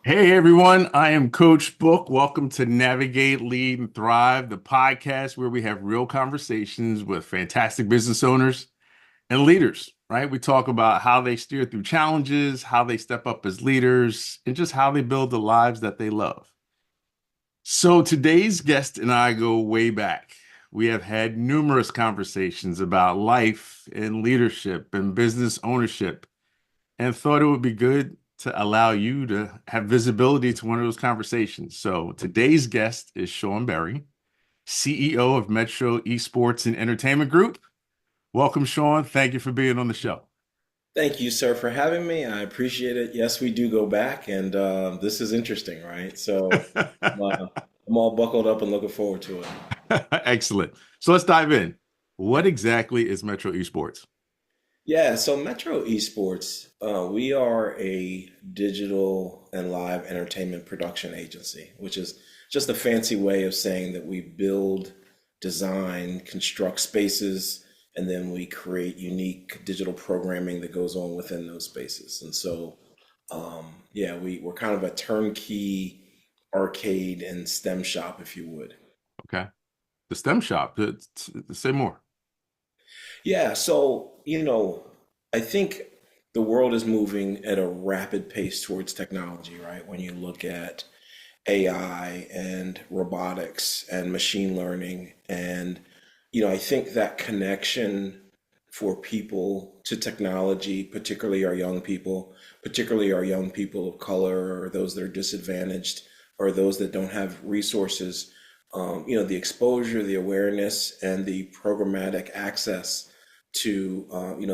Hey everyone, I am Coach Book. Welcome to Navigate, Lead, and Thrive, the podcast where we have real conversations with fantastic business owners and leaders, right? We talk about how they steer through challenges, how they step up as leaders, and just how they build the lives that they love. So today's guest and I go way back. We have had numerous conversations about life and leadership and business ownership and thought it would be good to allow you to have visibility to one of those conversations. So today's guest is Shaon Berry, CEO of Metro Esports and Entertainment Group. Welcome, Shaon. Thank you for being on the show. Thank you, sir, for having me. I appreciate it. Yes, we do go back, and this is interesting, right? So I'm all buckled up and looking forward to it. Excellent. So let's dive in. What exactly is Metro Esports? Yeah, so Metro Esports, we are a digital and live entertainment production agency, which is just a fancy way of saying that we build, design, construct spaces, and then we create unique digital programming that goes on within those spaces. And so, yeah, we're kind of a turnkey arcade and STEM shop, if you would. Okay. The STEM shop. Say more. Yeah, so, I think the world is moving at a rapid pace towards technology, right? When you look at AI and robotics and machine learning. And, I think that connection for people to technology, particularly our young people of color or those that are disadvantaged or those that don't have resources, the exposure, the awareness, and the programmatic access to,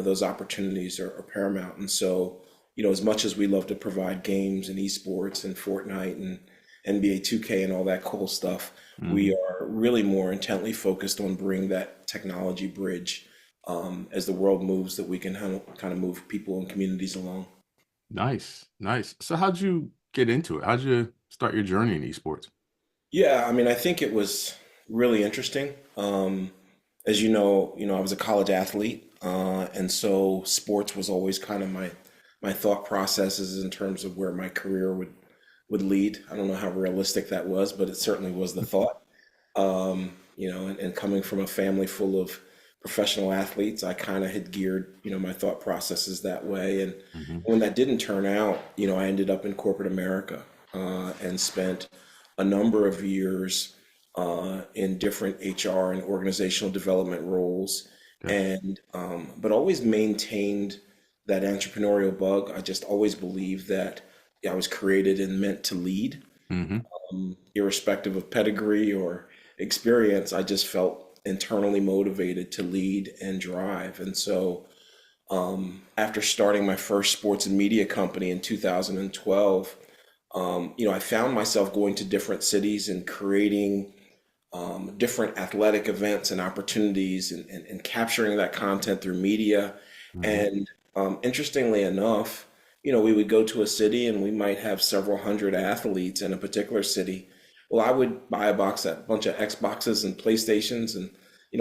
those opportunities are paramount. And so, as much as we love to provide games and esports and Fortnite and NBA 2K and all that cool stuff, we Mhm. are really more intently focused on bringing that technology bridge as the world moves that we can kind of move people and communities along. Nice, nice. So how'd you get into it? How'd you start your journey in esports? Yeah, I mean, I think it was really interesting. As I was a college athlete, and so sports was always kind of my thought processes in terms of where my career would lead. I don't know how realistic that was, but it certainly was the thought. And coming from a family full of professional athletes, I kind of had geared, my thought processes that way. And Mhm. when that didn't turn out, I ended up in corporate America and spent a number of years in different HR and organizational development roles, Okay. and but always maintained that entrepreneurial bug. I just always believed that I was created and meant to lead, Hmm. irrespective of pedigree or experience. I just felt internally motivated to lead and drive. And so, after starting my first sports and media company in 2012, I found myself going to different cities and creating different athletic events and opportunities and capturing that content through media. Hmm. And interestingly enough, we would go to a city and we might have several hundred athletes in a particular city. Well, I would buy a bunch of Xboxes and PlayStations, and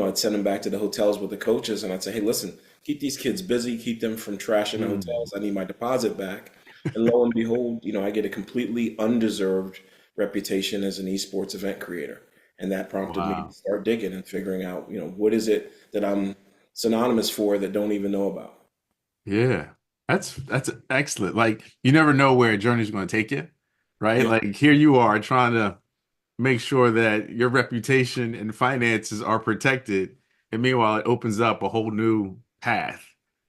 I'd send them back to the hotels with the coaches, and I'd say, "Hey, listen, keep these kids busy, keep them from trashing the Mm. hotels. I need my deposit back." And lo and behold, I get a completely undeserved reputation as an esports event creator. And that prompted me to Wow. start digging and figuring out, what is it that I'm synonymous for that don't even know about. Yeah. That's excellent. Like you never know where a journey's going to take you, right? Yeah, Like here you are trying to make sure that your reputation and finances are protected. And meanwhile, it opens up a whole new path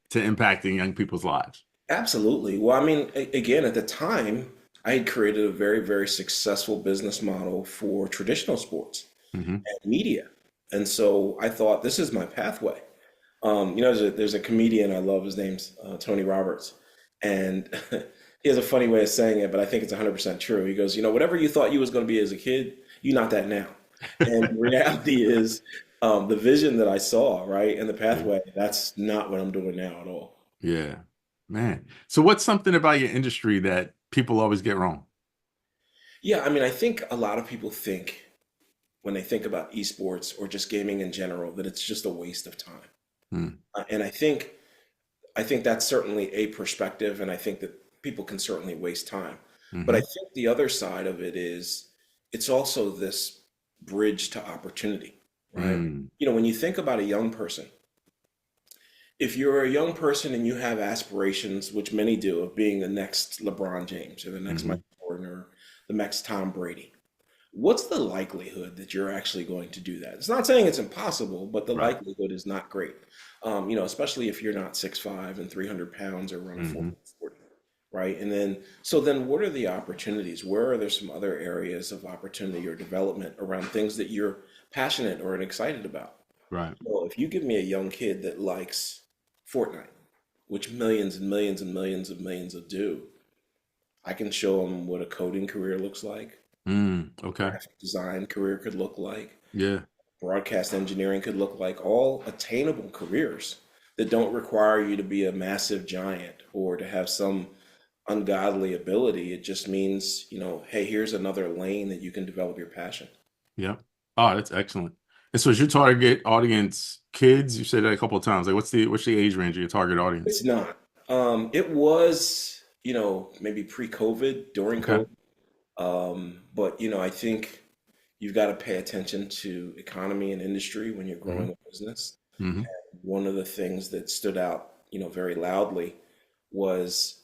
to impacting young people's lives. absolutely. Well, I mean, again, at the time, I had created a very, very successful business model for traditional sports Hmm. and media. And so I thought, this is my pathway. There's a comedian I love. His name's Tony Roberts, and he has a funny way of saying it, but I think it's 100% true. He goes, whatever you thought you was going to be as a kid, you're not that now. And the reality is, the vision that I saw, right, and the Yeah. pathway, that's not what I'm doing now at all. Yeah. Man. So what's something about your industry that people always get wrong? Yeah, I mean, I think a lot of people think when they think about esports or just gaming in general that it's just a waste of time. Hmm. And I think that's certainly a perspective, and I think that people can certainly waste time. But I Hmm. think the other side of it is it's also this bridge to opportunity, right? Mm. When you think about a young person, if you're a young person and you have aspirations, which many do, of being the next LeBron James or the next Hmm. Michael Jordan or the next Tom Brady, what's the likelihood that you're actually going to do that? It's not saying it's impossible, but the Right. likelihood is not great. Especially if you're not 6'5" and 300 pounds or run a Hmm. 440, right? So then what are the opportunities? Where are there some other areas of opportunity or development around things that you're passionate or excited about? Right. Well, if you give me a young kid that likes Fortnite, which millions and millions and millions of millions of do, I can show them what a coding career looks like, Mm. Okay. graphic design career could look like, Yeah. broadcast engineering could look like, all attainable careers that don't require you to be a massive giant or to have some ungodly ability. It just means, hey, here's another lane that you can develop your passion. Yeah. Oh, that's excellent. And so is your target audience kids? You said that a couple of times. Like what's the age range of your target audience? It's not. It was, maybe pre-COVID, during Okay. COVID. But I think you've got to pay attention to economy and industry when you're Hmm. growing a business. Hmm. One of the things that stood out, very loudly was,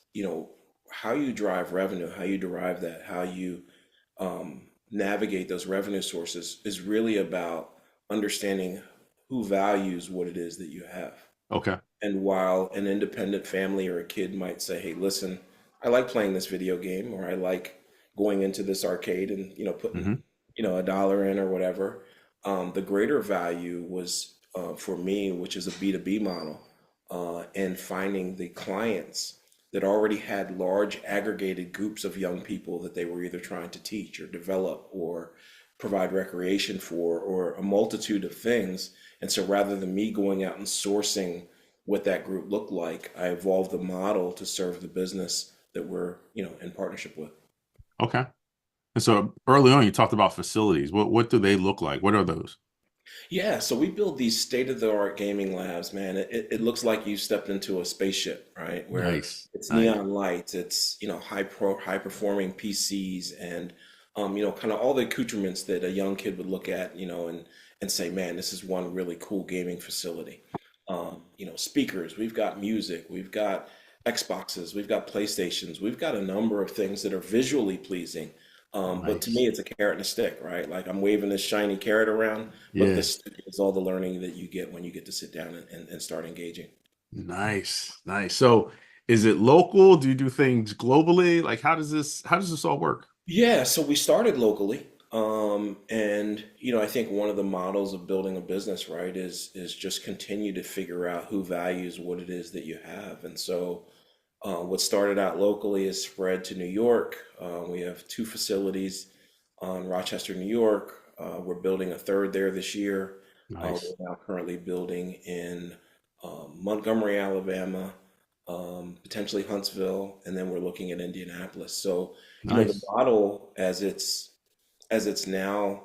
how you drive revenue, how you derive that, how you navigate those revenue sources is really about understanding who values what it is that you have. Okay. And while an independent family or a kid might say, hey, listen, I like playing this video game, or I like going into this arcade and, putting, Hmm. a dollar in or whatever, the greater value was for me, which is a B2B model, and finding the clients that already had large aggregated groups of young people that they were either trying to teach or develop or provide recreation for, or a multitude of things. And so rather than me going out and sourcing what that group looked like, I evolved the model to serve the business that we're, in partnership with. Okay. And so early on, you talked about facilities. What do they look like? What are those? Yeah, so we build these state-of-the-art gaming labs, man. It looks like you stepped into a spaceship, right? Where Nice. it's Nice. neon lights, it's, high performing PCs and kind of all the accoutrements that a young kid would look at, and say, man, this is one really cool gaming facility. Speakers, we've got music, we've got Xboxes, we've got PlayStations, we've got a number of things that are visually pleasing. But to Nice. me, it's a carrot and a stick, right? Like I'm waving this shiny carrot around, but the Yeah. stick is all the learning that you get when you get to sit down and start engaging. Nice. Nice. So is it local? Do you do things globally? Like how does this all work? Yeah, so we started locally. And I think one of the models of building a business, right, is just continue to figure out who values what it is that you have. And so what started out locally is spread to New York. We have two facilities in Rochester, New York. We're building a third there this year. Nice. We're now currently building in Montgomery, Alabama, potentially Huntsville, and then we're looking at Indianapolis. So, the Nice. model as it's now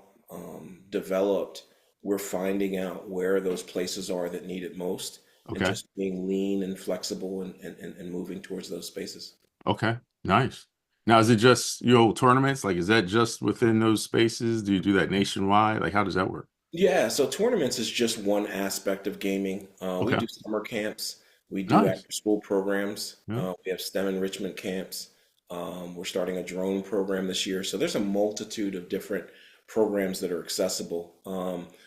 developed, we're finding out where those places are that need it most, and Okay. just being lean and flexible and moving towards those spaces. Okay. Nice. Now, is it just, tournaments? Like, is that just within those spaces? Do you do that nationwide? Like, how does that work? Yeah, so tournaments is just one aspect of gaming. We Okay. do summer camps, we do Nice. after school programs, Yeah. we have STEM enrichment camps. We're starting a drone program this year. So there's a multitude of different programs that are accessible.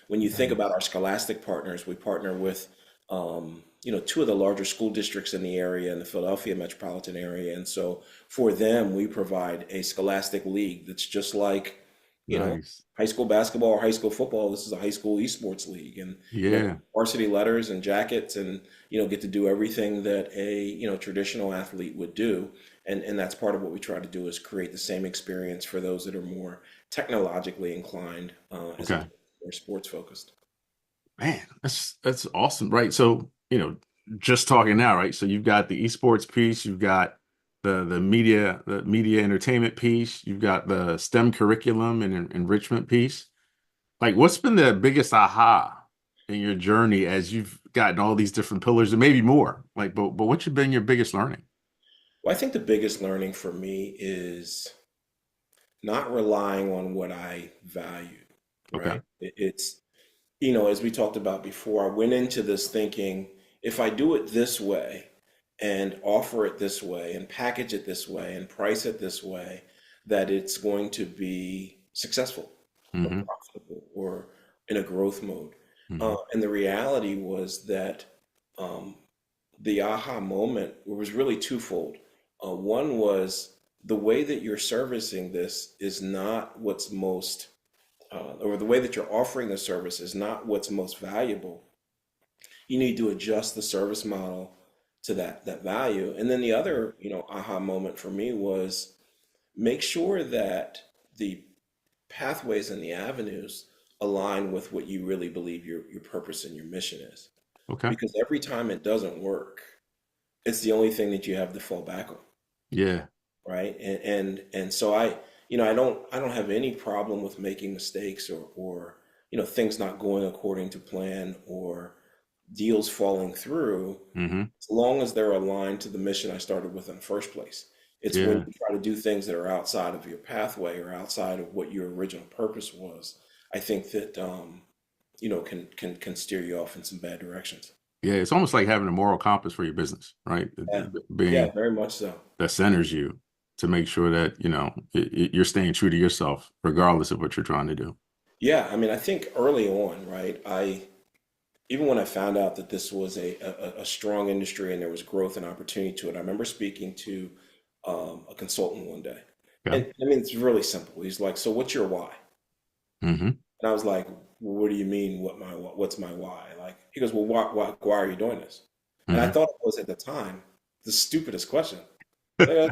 When you think about Nice. our scholastic partners, we partner with two of the larger school districts in the area, in the Philadelphia metropolitan area. And so for them, we provide a scholastic league that's just like, you know, Nice. high school basketball or high school football. This is a high school esports league, and Yeah. varsity letters and jackets, and get to do everything that a traditional athlete would do. And that's part of what we try to do is create the same experience for those that are more technologically inclined, as Okay. opposed to more sports focused. Man, that's awesome. Right. So, just talking now, right? So you've got the esports piece, you've got the media entertainment piece, you've got the STEM curriculum and enrichment piece. Like, what's been the biggest aha in your journey as you've gotten all these different pillars and maybe more? Like, but what's been your biggest learning? Well, I think the biggest learning for me is not relying on what I value, Okay. right? It's, as we talked about before, I went into this thinking if I do it this way and offer it this way and package it this way and price it this way, that it's going to be successful or Mm-hmm. profitable or in a growth mode. Mm-hmm. And the reality was that um, the aha moment was really twofold. One was the way that you're servicing this is not what's most, or the way that you're offering the service is not what's most valuable. You need to adjust the service model to that value. And then the other, aha moment for me was make sure that the pathways and the avenues align with what you really believe your purpose and your mission is. Okay. Because every time it doesn't work, it's the only thing that you have to fall back on, Yeah. right? And so I don't have any problem with making mistakes or things not going according to plan or deals falling through, Mm-hmm. as long as they're aligned to the mission I started with in the first place. It's when Yeah. you try to do things that are outside of your pathway or outside of what your original purpose was, I think that can steer you off in some bad directions. Yeah. It's almost like having a moral compass for your business, right? Yeah, yeah, Being very much so. that centers you to make sure that, you're staying true to yourself, regardless of what you're trying to do. Yeah, I mean, I think early on, right? I Even when I found out that this was a strong industry and there was growth and opportunity to it, I remember speaking to a consultant one day, Okay. and I mean, it's really simple. He's like, "So, what's your why?" Mm-hmm. And I was like, well, "What do you mean? What's my why?" Like, he goes, "Well, why are you doing this?" And I Mm-hmm. thought it was at the time the stupidest question. Like,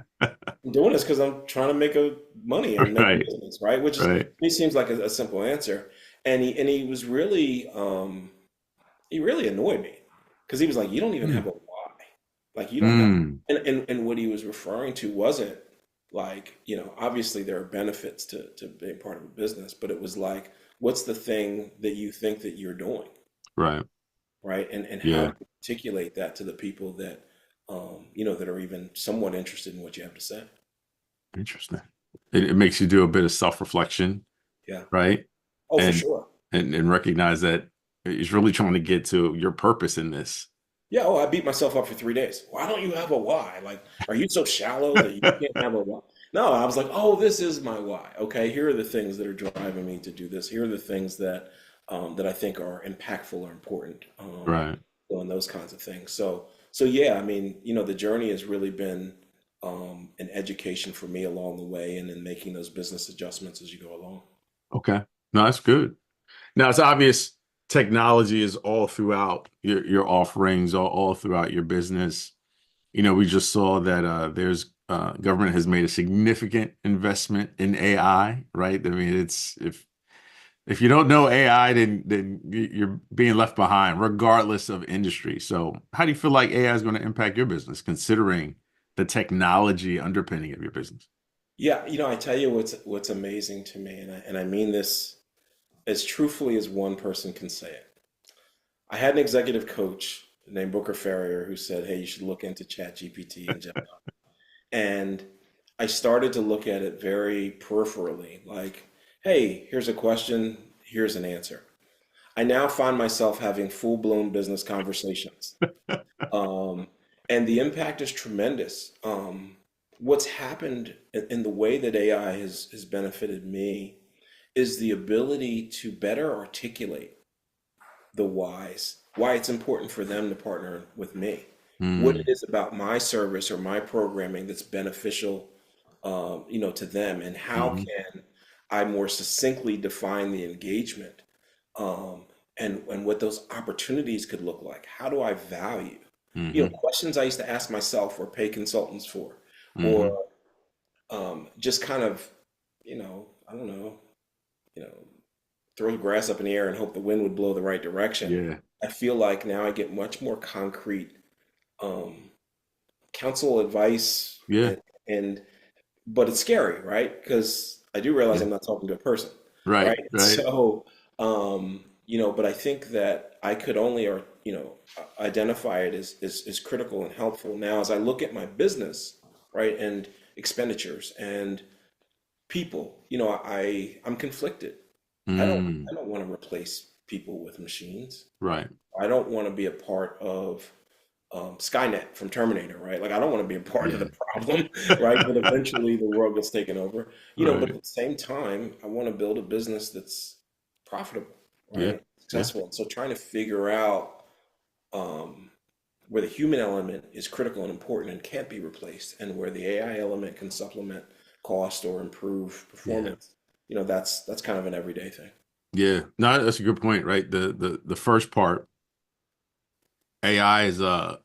I'm doing this because I'm trying to make money and make a Right. business, right? Which is to Right. me seems like a simple answer. And he was really he really annoyed me because he was like, "You don't even have a why. Like you don't have." Mm. And what he was referring to wasn't like, obviously there are benefits to being part of a business, but it was like, what's the thing that you think that you're doing, Right. right? And how Yeah. do you articulate that to the people that that are even somewhat interested in what you have to say? Interesting. It makes you do a bit of self-reflection, Yeah. right? Oh, for And sure. and recognize that it's really trying to get to your purpose in this. Yeah, oh, I beat myself up for 3 days. Why don't you have a why? Like, are you so shallow that you can't have a why? No, I was like, oh, this is my why. Okay, here are the things that are driving me to do this. Here are the things that I think are impactful or important, Right. and those kinds of things. So yeah, I mean, the journey has really been an education for me along the way, and in making those business adjustments as you go along. Okay. No, that's good. Now it's obvious technology is all throughout your offerings, all throughout your business. We just saw that there's government has made a significant investment in AI, right? I mean, it's if you don't know AI, then you're being left behind, regardless of industry. So, how do you feel like AI is going to impact your business, considering the technology underpinning of your business? Yeah, I tell you what's amazing to me, and I mean this as truthfully as one person can say it. I had an executive coach named Booker Ferrier who said, "Hey, you should look into ChatGPT and Gemini." And I started to look at it very peripherally, like, "Hey, here's a question, here's an answer." I now find myself having full-blown business conversations, um, and the impact is tremendous. What's happened in the way that AI has benefited me is the ability to better articulate the whys, why it's important for them to partner with me, what it Mm, is about my service or my programming that's beneficial, to them, and how hmm can I more succinctly define the engagement, um, and what those opportunities could look like. How do I value? hmm Questions I used to ask myself or pay consultants for, or hmm just kind of, I don't know, you know, throw the grass up in the air and hope the wind would blow the right direction. Yeah. I feel like now I get much more concrete um, counsel, advice, Yeah. and but it's scary, right? Because I do realize Yeah. I'm not talking to a person, Right. right? Right. So, but I think that I could only, or identify it as critical and helpful. Now, as I look at my business, right? And expenditures and people. I'm conflicted. I don't Mm, I don't want to replace people with machines. right. I don't want to be a part of Skynet from Terminator, right? Like I don't want to be a part of Yeah. the problem, right? But eventually the world gets taken over, but Right. at the same time, I want to build a business that's profitable, Yeah. right? Yeah. Successful. And so trying to figure out um, where the human element is critical and important and can't be replaced, and where the AI element can supplement cost or improve Yeah. performance, that's kind of an everyday thing. Yeah. No, that's a good point, right? The first part, AI is a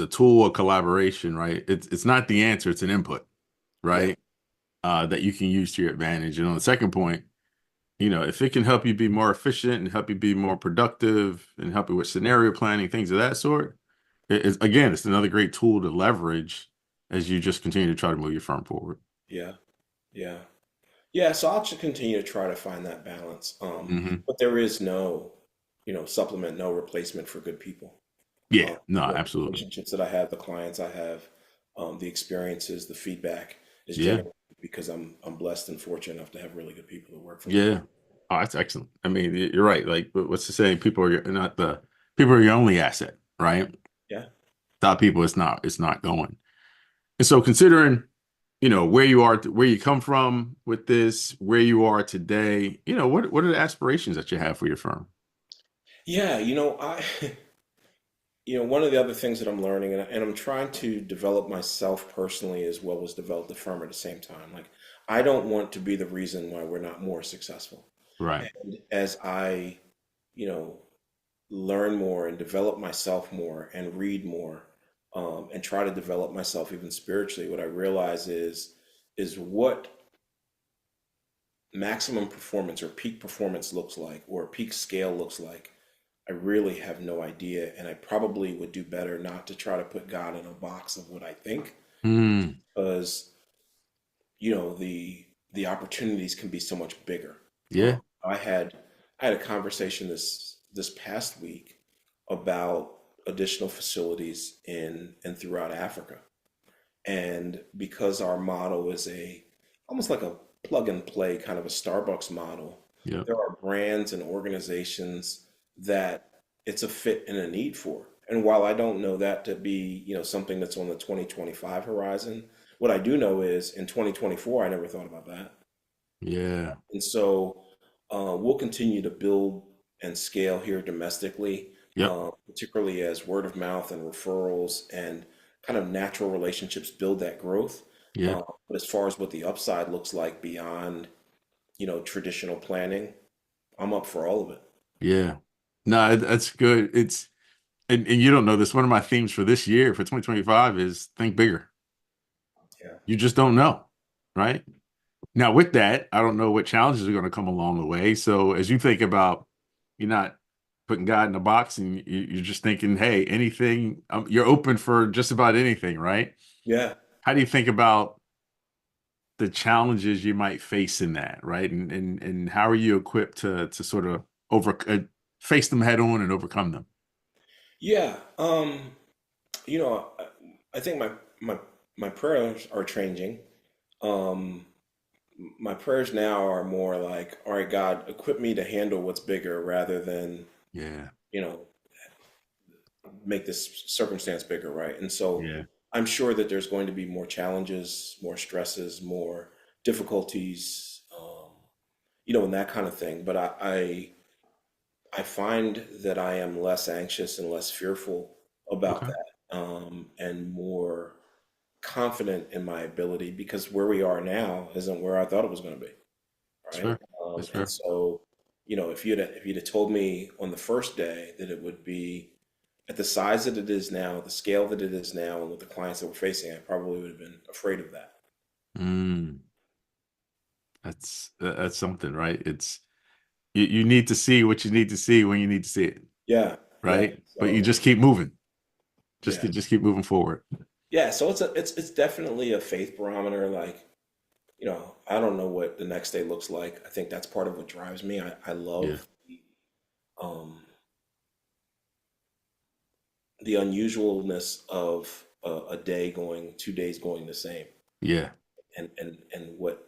tool of collaboration, right? It's not the answer, it's an input, Yeah, right? That you can use to your advantage. And on the second point, if it can help you be more efficient and help you be more productive and help you with scenario planning, things of that sort, again, it's another great tool to leverage as you just continue to try to move your firm forward. yeah, yeah. Yeah, so I'll just continue to try to find that balance. Hmm. But there is no, supplement, no replacement for good people. Yeah, no, The absolutely. relationships that I have, the clients I have, the experiences, the feedback is Yeah, generated because I'm blessed and fortunate enough to have really good people that work for me. yeah. Oh, that's excellent. I mean, you're right. Like, what's the saying? People are your only asset, right? Yeah. Without people, it's not going. And so considering, where you are, where you come from with this, where you are today, what are the aspirations that you have for your firm? Yeah, one of the other things that I'm learning, and I'm trying to develop myself personally as well as develop the firm at the same time. Like, I don't want to be the reason why we're not more successful. Right. And as I, you know, learn more and develop myself more and read more, and try to develop myself even spiritually, what I realize is what maximum performance or peak performance looks like, or peak scale looks like. I really have no idea, and I probably would do better not to try to put God in a box of what I think, Mm, because the opportunities can be so much bigger. Uh, yeah. I had I had a conversation this past week about additional facilities in and throughout Africa, and because our model is a almost like a plug and play kind of a Starbucks model, Yeah. there are brands and organizations that it's a fit and a need for. And while I don't know that to be, something that's on the 2025 horizon, what I do know is in 2024, I never thought about that. Yeah. And so we'll continue to build and scale here domestically, Yep. particularly as word of mouth and referrals and kind of natural relationships build that growth. Yeah. But as far as what the upside looks like beyond, traditional planning, I'm up for all of it. Yeah. No, that's good. And you don't know this. One of my themes for this year, for 2025, is think bigger. Yeah. You just don't know, right? Now, with that, I don't know what challenges are going to come along the way. So, as you think about, you're not putting God in a box, and you're just thinking, hey, anything, you're open for just about anything, right? Yeah. How do you think about the challenges you might face in that, right? And how are you equipped to sort of face them head on and overcome them? Yeah. I think my prayers are changing. Um, my prayers now are more like, all right, God, equip me to handle what's bigger rather than, Yeah. you know, make this circumstance bigger, right? And so Yeah. I'm sure that there's going to be more challenges, more stresses, more difficulties, and that kind of thing. But I find that I am less anxious and less fearful about Okay. that, and more confident in my ability, because where we are now isn't where I thought it was going to be, That's right? fair. That's And fair. so, if you'd have told me on the first day that it would be at the size that it is now, the scale that it is now, and with the clients that we're facing, I probably would have been afraid of that. Mm, that's something, right? You need to see what you need to see when you need to see it, Yeah, yeah. right? But you So just keep moving. Just yeah, just keep moving forward. yeah. So it's definitely a faith barometer. Like, I don't know what the next day looks like. I think that's part of what drives me. I Yeah. love um, the unusualness of a day going, 2 days going the same. Yeah. And what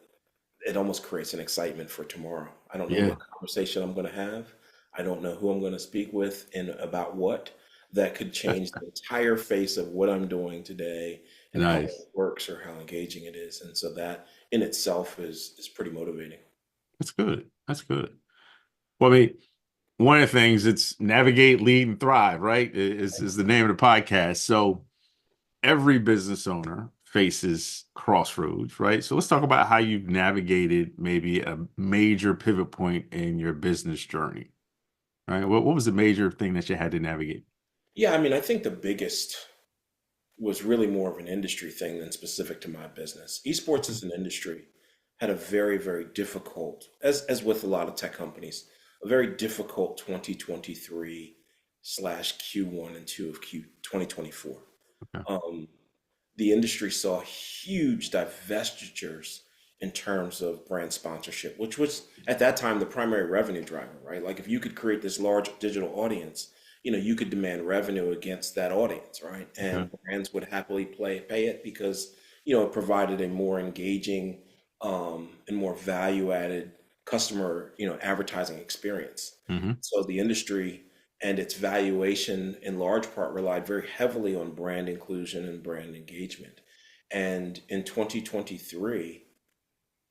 it almost creates an excitement for tomorrow. I don't know Yeah. what conversation I'm going to have. I don't know who I'm going to speak with and about what that could change the entire face of what I'm doing today and how Nice. it works or how engaging it is. And so that in itself is pretty motivating. That's good. That's good. Well, I mean, one of the things it's navigate, lead, and thrive, right? Is the name of the podcast. So every business owner faces crossroads, right? So let's talk about how you've navigated maybe a major pivot point in your business journey, right? What was the major thing that you had to navigate? Yeah, I mean, I think the biggest was really more of an industry thing than specific to my business. Esports Okay. as an industry had a very, very difficult, as with a lot of tech companies, a very difficult 2023 slash Q1 and 2 of Q 2024. Okay. Um, the industry saw huge divestitures in terms of brand sponsorship, which was at that time the primary revenue driver, right? Like if you could create this large digital audience, you could demand revenue against that audience, right? Okay. And brands would happily pay it because, it provided a more engaging and more value added customer, advertising experience. Hmm. So the industry and its valuation in large part relied very heavily on brand inclusion and brand engagement. And in 2023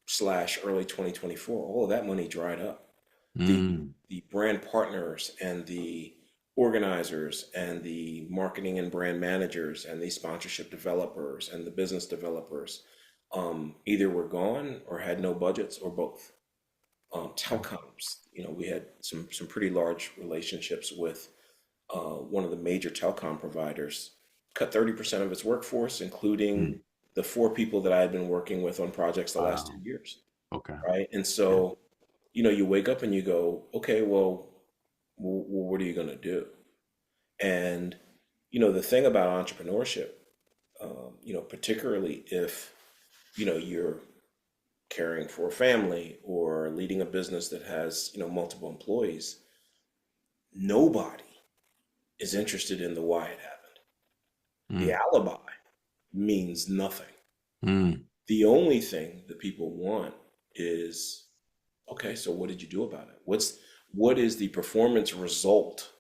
slash early 2024, all of that money dried up. The Mm. the brand partners and the organizers and the marketing and brand managers and the sponsorship developers and the business developers either were gone or had no budgets or both. Okay. Telecoms, we had some pretty large relationships with one of the major telecom providers cut 30% of its workforce, including Mm. the four people that I had been working with on projects the last Wow. 2 years, Okay. right? And Yeah. so, you wake up and you go, okay, well, what are you going to do? And, the thing about entrepreneurship, particularly if, you're caring for a family or leading a business that has, multiple employees, nobody is interested in the why it happened. The Mm. alibi means nothing. Mm. The only thing that people want is, okay, so what did you do about it? What is the performance result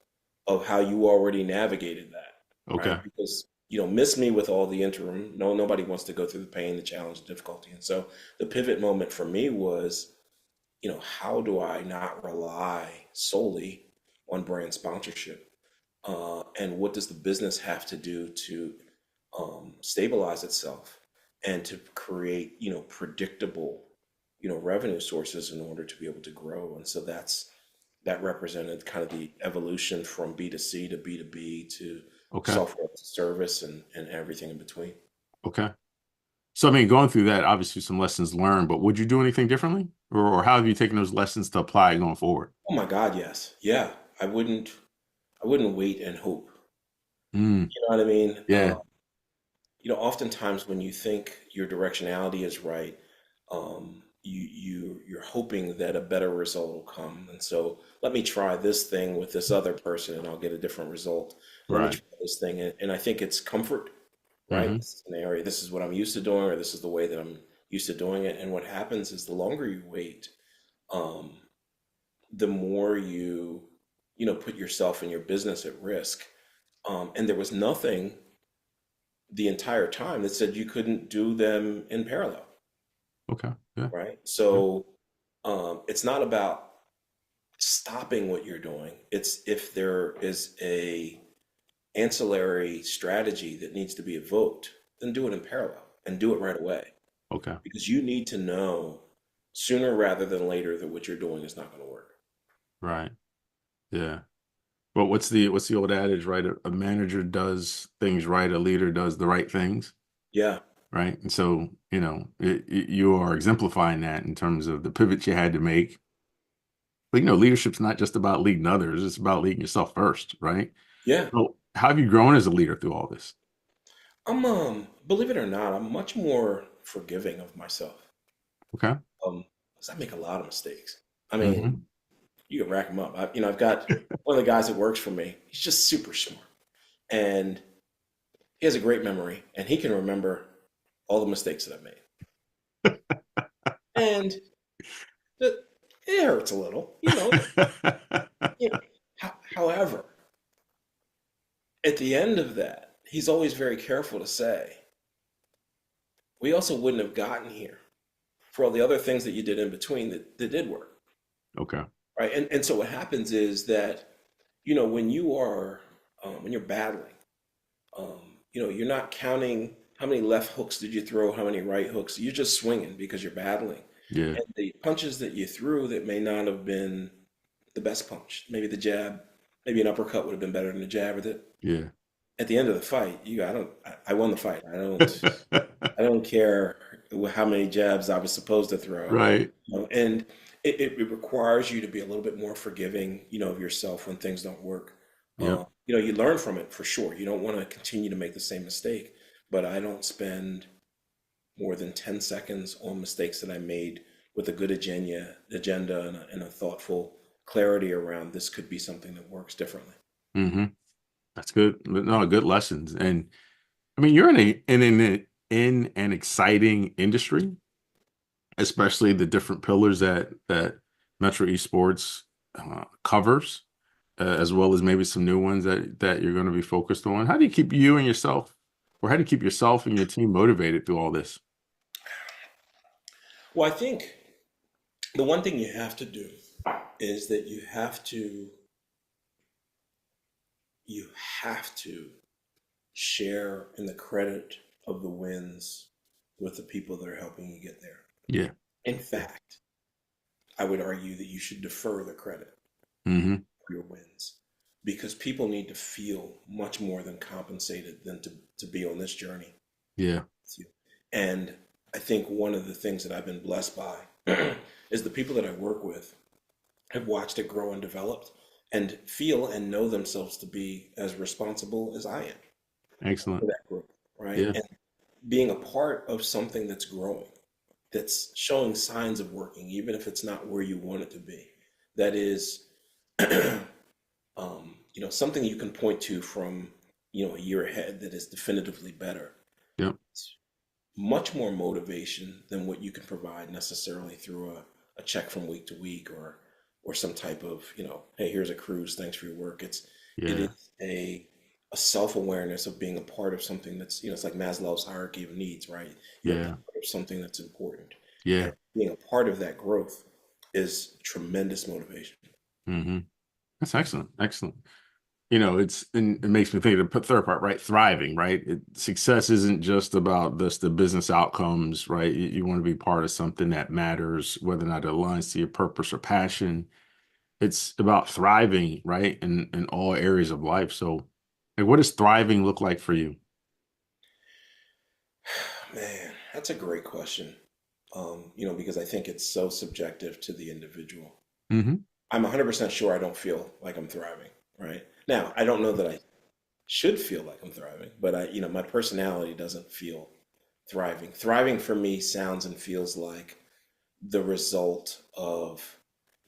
of how you already navigated that, right? Okay. Because miss me with all the interim. No, nobody wants to go through the pain, the challenge, the difficulty. And so the pivot moment for me was, how do I not rely solely on brand sponsorship? And what does the business have to do to stabilize itself and to create, predictable, revenue sources in order to be able to grow? And so that represented kind of the evolution from B2C to B2B to Okay. software as a service and everything in between. Okay. So, I mean, going through that, obviously some lessons learned, but would you do anything differently? Or how have you taken those lessons to apply going forward? Oh my God, yes. Yeah. I wouldn't wait and hope. Mm. You know what I mean? Yeah. Oftentimes when you think your directionality is right, you're hoping that a better result will come. And so let me try this thing with this other person and I'll get a different result. Let me Right. try this thing. And I think it's comfort, right? Hmm. This is an area, this is what I'm used to doing, or this is the way that I'm used to doing it. And what happens is the longer you wait, um, the more put yourself and your business at risk. And there was nothing the entire time that said you couldn't do them in parallel, Okay. Yeah. right? Yeah. So it's not about stopping what you're doing. It's if there is a ancillary strategy that needs to be evoked, then do it in parallel and do it right away Okay. because you need to know sooner rather than later that what you're doing is not going to work. Right. Yeah. But what's the old adage, right? A manager does things right, a leader does the right things, Yeah, right? And so, you are exemplifying that in terms of the pivot you had to make. But leadership's not just about leading others, it's about leading yourself first, right? yeah. So how have you grown as a leader through all this? I'm believe it or not, I'm much more forgiving of myself. Okay. Because I make a lot of mistakes. I mean, Hmm. you can rack them up. I've got one of the guys that works for me. He's just super smart, and he has a great memory and he can remember all the mistakes that I've made. And it, it hurts a little, you know. However, at the end of that, he's always very careful to say, we also wouldn't have gotten here for all the other things that you did in between that did work. Okay. Right. And so what happens is that, when you're battling, you're not counting how many left hooks did you throw, how many right hooks. You're just swinging because you're battling. Yeah. And the punches that you threw that may not have been the best punch, maybe the jab, maybe an uppercut would have been better than the jab, or that Yeah. at the end of the fight, I won the fight. I don't care how many jabs I was supposed to throw. Right. And it requires you to be a little bit more forgiving, of yourself when things don't work. Yep. You learn from it for sure. You don't want to continue to make the same mistake, but I don't spend more than 10 seconds on mistakes that I made with a good agenda and a thoughtful clarity around this could be something that works differently. Hmm. That's good. No, good lessons. And I mean, you're in an exciting industry, especially the different pillars that Metro Esports covers, as well as maybe some new ones that you're going to be focused on. How do you keep you and yourself, or how do you keep yourself and your team motivated through all this? Well, I think the one thing you have to do is that you have to share in the credit of the wins with the people that are helping you get there. Yeah. In fact, I would argue that you should defer the credit Hmm. for your wins because people need to feel much more than compensated than to be on this journey Yeah. with you. And I think one of the things that I've been blessed by is the people that I work with have watched it grow and developed and feel and know themselves to be as responsible as I am for Excellent. that growth, right? Yeah. And being a part of something that's growing, that's showing signs of working, even if it's not where you want it to be. That is, something you can point to from, a year ahead that is definitively better. Yep. It's much more motivation than what you can provide necessarily through a check from week to week or some type of, hey, here's a cruise, thanks for your work. It Yeah. is a self-awareness of being a part of something that's, it's like Maslow's hierarchy of needs, right? You're a Yeah. part of something that's important. Yeah. And being a part of that growth is tremendous motivation. Hmm. That's excellent. Excellent. And it makes me think of the third part, right? Thriving, right? Success isn't just about the business outcomes, right? You want to be part of something that matters, whether or not it aligns to your purpose or passion. It's about thriving, right? In all areas of life. So, like, what does thriving look like for you? Man, that's a great question. Because I think it's so subjective to the individual. Hmm. I'm 100% sure I don't feel like I'm thriving, right? Now, I don't know that I should feel like I'm thriving, but my personality doesn't feel thriving. Thriving for me sounds and feels like the result of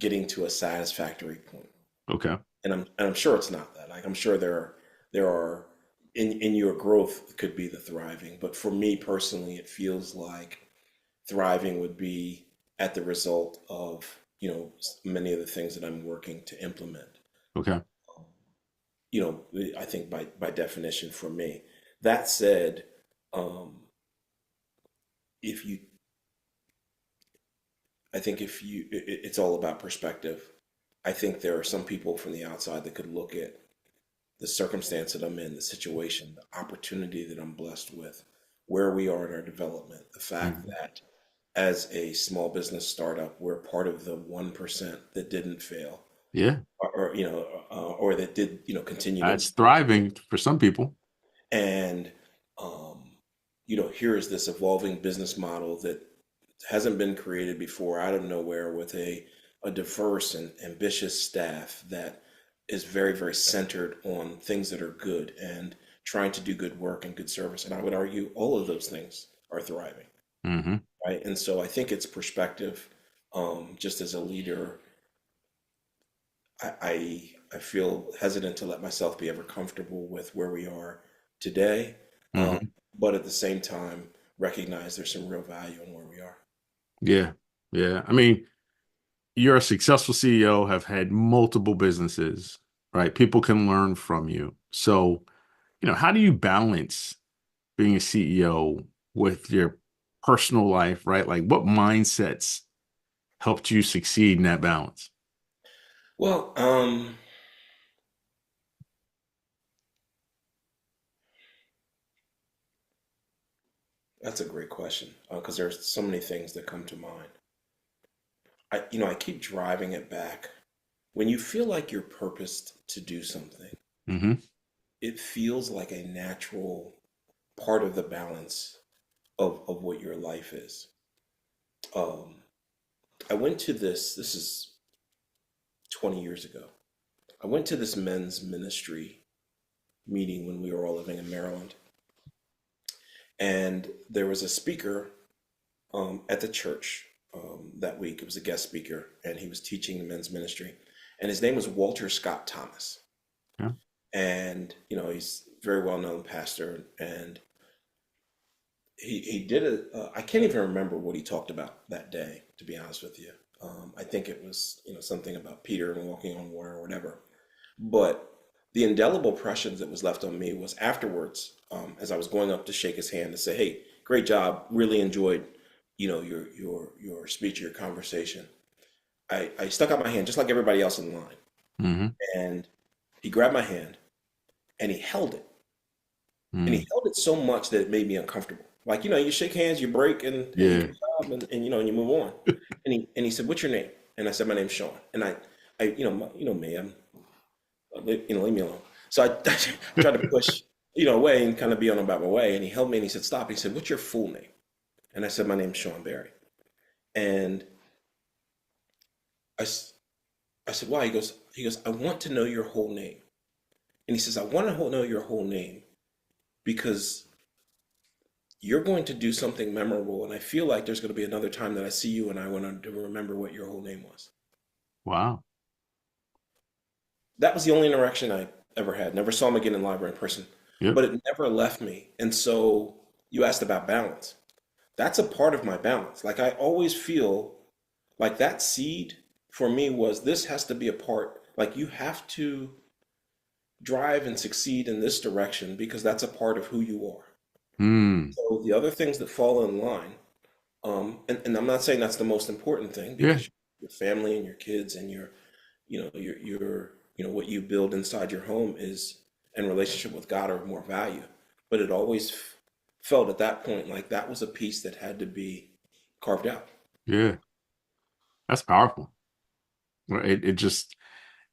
getting to a satisfactory point. Okay. And I'm sure it's not that. Like I'm sure there are in your growth could be the thriving, but for me personally, it feels like thriving would be at the result of, many of the things that I'm working to implement. Okay. I think by definition for me. That said, um, if you, I think if you, it's all about perspective. I think there are some people from the outside that could look at the circumstance that I'm in, the situation, the opportunity that I'm blessed with, where we are in our development, the fact Mhm. that as a small business startup, we're part of the 1% that didn't fail, Yeah. or that did, continue to. That's thriving for some people. And, um, here is this evolving business model that hasn't been created before out of nowhere with a diverse and ambitious staff that is very, very centered on things that are good and trying to do good work and good service. And I would argue all of those things are thriving, Hmm. right? And so I think it's perspective. Just as a leader, I feel hesitant to let myself be ever comfortable with where we are today. Hmm. but at the same time, recognize there's some real value in where we are. Yeah. Yeah. I mean, you're a successful CEO, have had multiple businesses, right? People can learn from you. So, how do you balance being a CEO with your personal life, right? Like what mindsets helped you succeed in that balance? Well, that's a great question because there's so many things that come to mind. I keep driving it back. When you feel like you're purposed to do something, Hmm. it feels like a natural part of the balance of what your life is. Um, I went to this is 20 years ago. I went to this men's ministry meeting when we were all living in Maryland. And there was a speaker at the church that week. It was a guest speaker, and he was teaching the men's ministry. And his name was Walter Scott Thomas. Yeah. And, he's a very well known pastor. And he did it. I can't even remember what he talked about that day, to be honest with you. I think it was, something about Peter and walking on water or whatever. But the indelible impressions that was left on me was afterwards, as I was going up to shake his hand and say, "Hey, great job! Really enjoyed, your speech, your conversation." I stuck out my hand just like everybody else in line, Hmm. and he grabbed my hand and he held it, and he held it so much that it made me uncomfortable. Like you shake hands, you break, and hey, Yeah. good job, and you move on. And he said, "What's your name?" And I said, "My name's Shaon." And I me, leave me alone. So I tried to push, away and kind of be on about my way. And he held me and he said, "Stop." He said, "What's your full name?" And I said, "My name's Shaon Berry." And I, I said, "Why?" He goes, "I want to know your whole name." And he says, "I want to know your whole name because you're going to do something memorable. And I feel like there's going to be another time that I see you and I want to remember what your whole name was." Wow. That was the only interaction I ever had. Never saw him again in live or in person, Yep. but it never left me. And so you asked about balance. That's a part of my balance. Like I always feel like that seed for me was this has to be a part. Like you have to drive and succeed in this direction because that's a part of who you are. Mm. So the other things that fall in line, and I'm not saying that's the most important thing Yeah. because your family and your kids and what you build inside your home is in relationship with God are more value. But it always felt at that point like that was a piece that had to be carved out. Yeah. That's powerful. Right? It just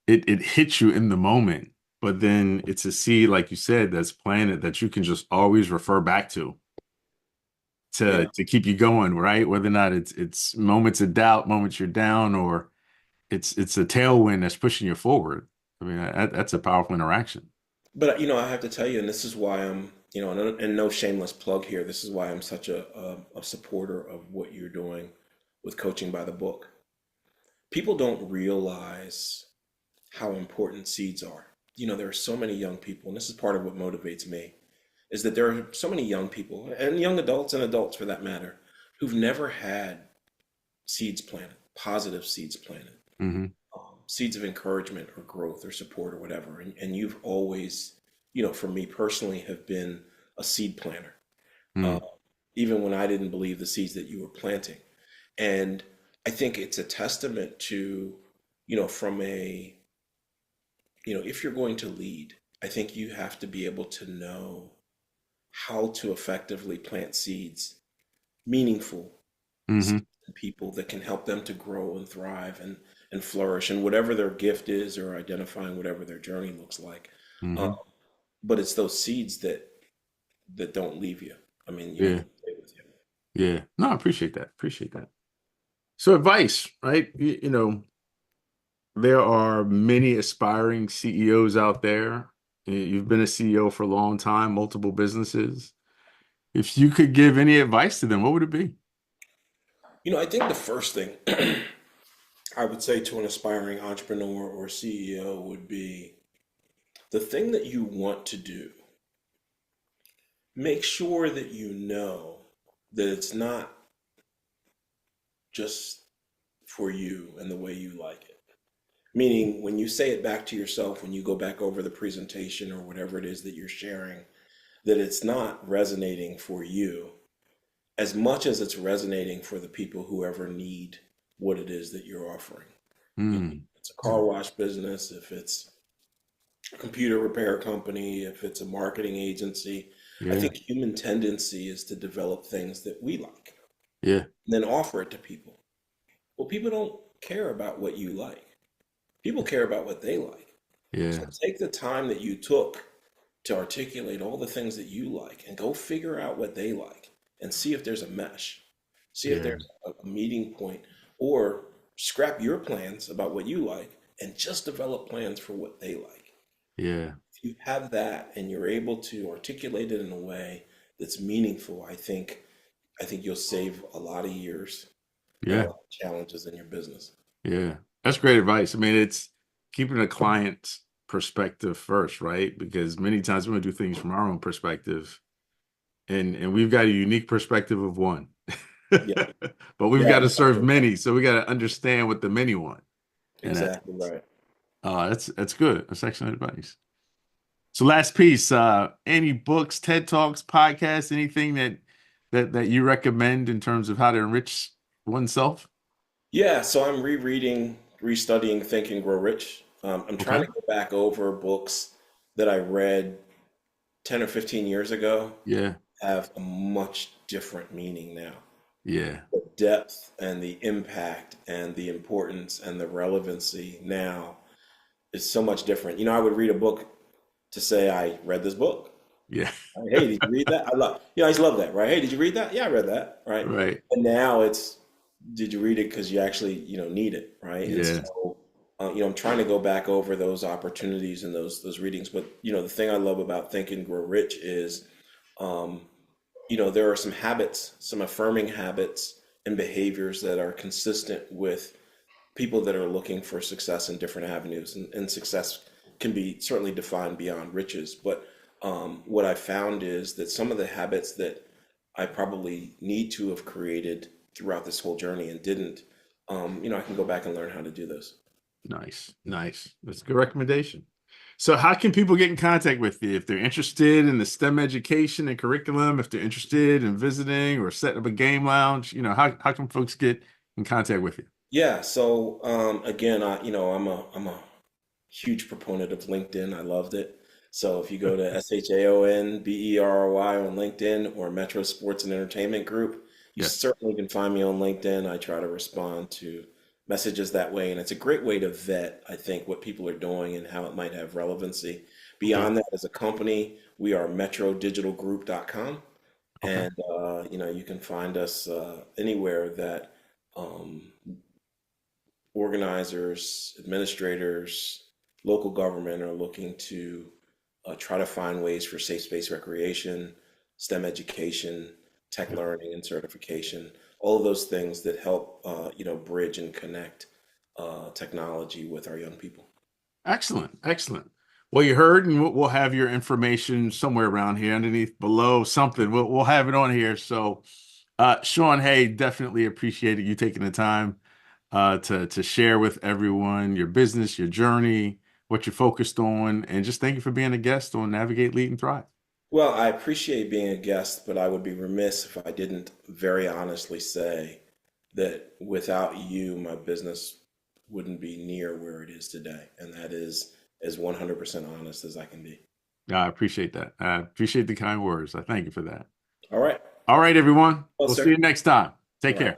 it hits you in the moment, but then it's a seed, like you said, that's planted that you can just always refer back to Yeah. to keep you going, right? Whether or not it's moments of doubt, moments you're down, or it's a tailwind that's pushing you forward. I mean, that's a powerful interaction. But I have to tell you, and this is why I'm, and no shameless plug here. This is why I'm such a supporter of what you're doing with coaching by the book. People don't realize how important seeds are. There are so many young people, and this is part of what motivates me, is that there are so many young people and young adults and adults for that matter who've never had seeds planted, positive seeds planted, Hmm. seeds of encouragement or growth or support or whatever. And you've always, for me personally, have been a seed planter, uh, Mm. even when I didn't believe the seeds that you were planting. And I think it's a testament to, from a, if you're going to lead, I think you have to be able to know how to effectively plant seeds, meaningful seeds Hmm. in people that can help them to grow and thrive and flourish and whatever their gift is or identifying whatever their journey looks like. Uh, Hmm. but it's those seeds that don't leave you. I mean, Yeah. that stay with you. Yeah. No, I appreciate that. Appreciate that. So advice, right? There are many aspiring CEOs out there. You've been a CEO for a long time, multiple businesses. If you could give any advice to them, what would it be? I think the first thing I would say to an aspiring entrepreneur or CEO would be the thing that you want to do, make sure that you know that it's not just for you and the way you like it. Meaning, when you say it back to yourself, when you go back over the presentation or whatever it is that you're sharing, that it's not resonating for you as much as it's resonating for the people who ever need what it is that you're offering. You know, Mm. if it's a car wash business, if it's a computer repair company, if it's a marketing agency. I Yeah. think human tendency is to develop things that we like Yeah. and then offer it to people. Well, people don't care about what you like. People care about what they like. So Yeah. take the time that you took to articulate all the things that you like and go figure out what they like and see if there's a mesh. See if Yeah. there's a meeting point, or scrap your plans about what you like and just develop plans for what they like. Yeah. If you have that and you're able to articulate it in a way that's meaningful, I think you'll save a lot of years and a Yeah. lot of challenges in your business. Yeah. That's great advice. I mean, it's keeping the client's perspective first, right? Because many times we want to do things from our own perspective, and we've got a unique perspective of one. Yeah, But we've yeah, got to serve exactly right. many, so we got to understand what the many want. And Exactly right. that's good. That's excellent advice. So last piece, any books, TED Talks, podcasts, anything that you recommend in terms of how to enrich oneself? Yeah, so I'm rereading, restudying Think and Grow Rich. I'm trying Okay. to go back over books that I read 10 or 15 years ago, Yeah. have a much different meaning now. Yeah. The depth and the impact and the importance and the relevancy now is so much different. I would read a book to say I read this book. Yeah. Right? Hey, did you read that? I just love that, right? Hey, did you read that? Yeah, I read that, right? Right. And now it's, did you read it because you actually, need it, right? And Yeah. so, I'm trying to go back over those opportunities and those readings. But the thing I love about Think and Grow Rich is, um, there are some habits, some affirming habits and behaviors that are consistent with people that are looking for success in different avenues, and success can be certainly defined beyond riches. But what I found is that some of the habits that I probably need to have created throughout this whole journey and didn't, I can go back and learn how to do those. Nice. Nice. That's a good recommendation. So how can people get in contact with you if they're interested in the STEM education and curriculum, if they're interested in visiting or setting up a game lounge, how can folks get in contact with you? Yeah. So again, I'm a huge proponent of LinkedIn. I loved it. So if you go to ShaonBerry on LinkedIn or Metro Sports and Entertainment Group, you Yes. certainly can find me on LinkedIn. I try to respond to messages that way, and it's a great way to vet, I think, what people are doing and how it might have relevancy. Okay. Beyond that, as a company, we are metrodigitalgroup.com, Okay. and you can find us anywhere that um, organizers, administrators, local government are looking to try to find ways for safe space recreation, STEM education, tech Yeah. learning and certification, all of those things that help, bridge and connect technology with our young people. Excellent. Excellent. Well, you heard, and we'll have your information somewhere around here, underneath, below, something. We'll have it on here. So, Shaon, hey, definitely appreciated you taking the time to share with everyone your business, your journey, what you're focused on, and just thank you for being a guest on Navigate, Lead, and Thrive. Well, I appreciate being a guest, but I would be remiss if I didn't very honestly say that without you, my business wouldn't be near where it is today. And that is as 100% honest as I can be. Yeah, I appreciate that. I appreciate the kind words. I thank you for that. All right. All right, everyone. Well, We'll see sir. you next time. All Take right. care.